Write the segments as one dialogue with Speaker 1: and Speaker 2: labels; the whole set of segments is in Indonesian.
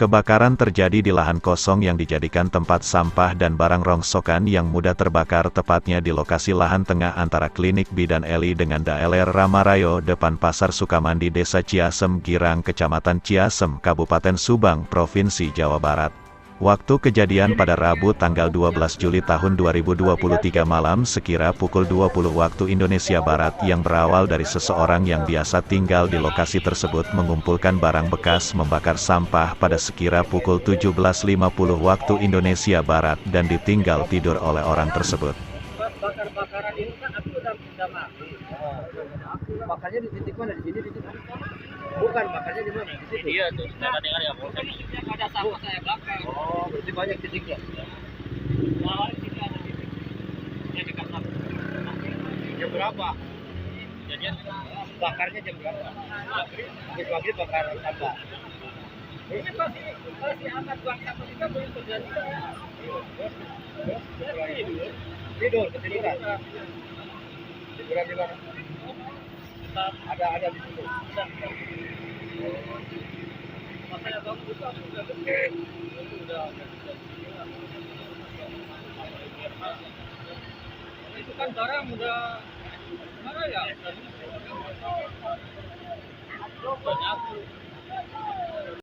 Speaker 1: Kebakaran terjadi di lahan kosong yang dijadikan tempat sampah dan barang rongsokan yang mudah terbakar, tepatnya di lokasi lahan tengah antara Klinik Bidan Eli dengan daerah Ramarayo depan Pasar Sukamandi, Desa Ciasem Girang, Kecamatan Ciasem, Kabupaten Subang, Provinsi Jawa Barat. Waktu kejadian pada Rabu tanggal 12 Juli tahun 2023 malam sekira pukul 20 waktu Indonesia Barat, yang berawal dari seseorang yang biasa tinggal di lokasi tersebut mengumpulkan barang bekas membakar sampah pada sekira pukul 17.50 waktu Indonesia Barat dan ditinggal tidur oleh orang tersebut.
Speaker 2: Bakar-bakaran ini kan api udah mati. Bakarnya di titik mana? Di sini, di sini. Bukan, bakarnya di mana? Di situ. Iya tuh, saya dengar ya, Bos. Ada sampah saya bakar. Oh, berarti banyak titiknya. Nah, di sini ada titik. Ini dekat sampah. Jam berapa? Jadian bakarnya jam berapa? Maghrib bakar sampah. Ini masih amat buang sampah juga belum terjadi. Tidur, ketiduran. Tiduran di mana? Ada di situ. Makanya bangun itu aku udah gede. Itu kan barang udah mana ya?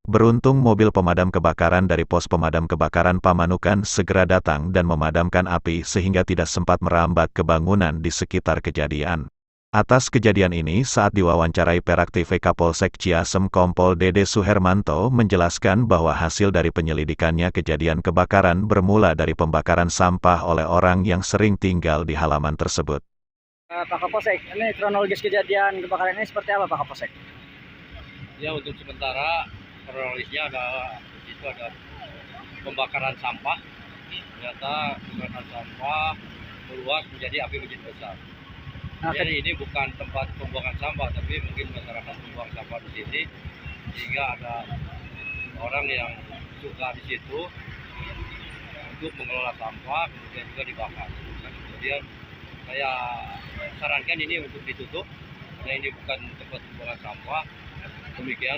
Speaker 1: Beruntung mobil pemadam kebakaran dari Pos Pemadam Kebakaran Pamanukan segera datang dan memadamkan api sehingga tidak sempat merambat ke bangunan di sekitar kejadian. Atas kejadian ini, saat diwawancarai Perak TV, Kapolsek Ciasem Kompol Dede Suhermanto menjelaskan bahwa hasil dari penyelidikannya kejadian kebakaran bermula dari pembakaran sampah oleh orang yang sering tinggal di halaman tersebut.
Speaker 2: Pak Kapolsek, ini kronologis kejadian kebakaran ini seperti apa, Pak Kapolsek?
Speaker 3: Ya, untuk sementara kronologisnya ada pembakaran sampah. Ternyata pembakaran sampah meluas menjadi api begitu besar. Jadi ini bukan tempat pembuangan sampah, tapi mungkin masyarakat membuang sampah di sini, sehingga ada orang yang suka di situ untuk mengelola sampah, kemudian juga dibakar. Kemudian saya sarankan ini untuk ditutup, karena ini bukan tempat pembuangan sampah. Demikian.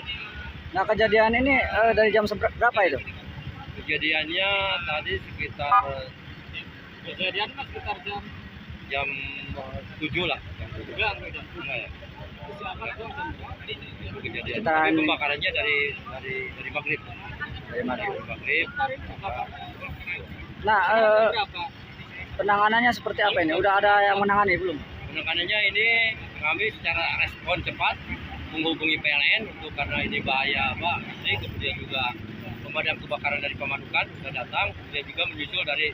Speaker 2: Nah, kejadian ini dari jam berapa itu?
Speaker 3: Kejadiannya tadi sekitar jam 7 lah. Jam 7 ya. Kejadian. Tapi pembakarannya dari maghrib.
Speaker 2: Dari maghrib.
Speaker 3: Nah,
Speaker 2: Nah, penanganannya seperti apa ini? Udah ada yang menangani belum?
Speaker 3: penanganannya ini kami secara respon cepat menghubungi PLN untuk karena ini bahaya Pak. Kemudian juga pemadam kebakaran dari Pamanukan sudah datang, kemudian juga menyusul dari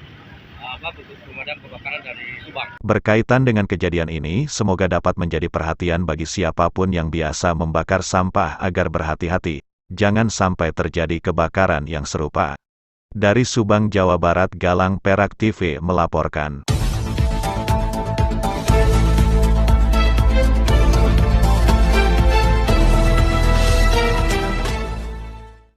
Speaker 3: pemadam kebakaran dari Subang.
Speaker 1: Berkaitan dengan kejadian ini, semoga dapat menjadi perhatian bagi siapapun yang biasa membakar sampah agar berhati-hati. Jangan sampai terjadi kebakaran yang serupa. Dari Subang, Jawa Barat, Galang Perak TV melaporkan.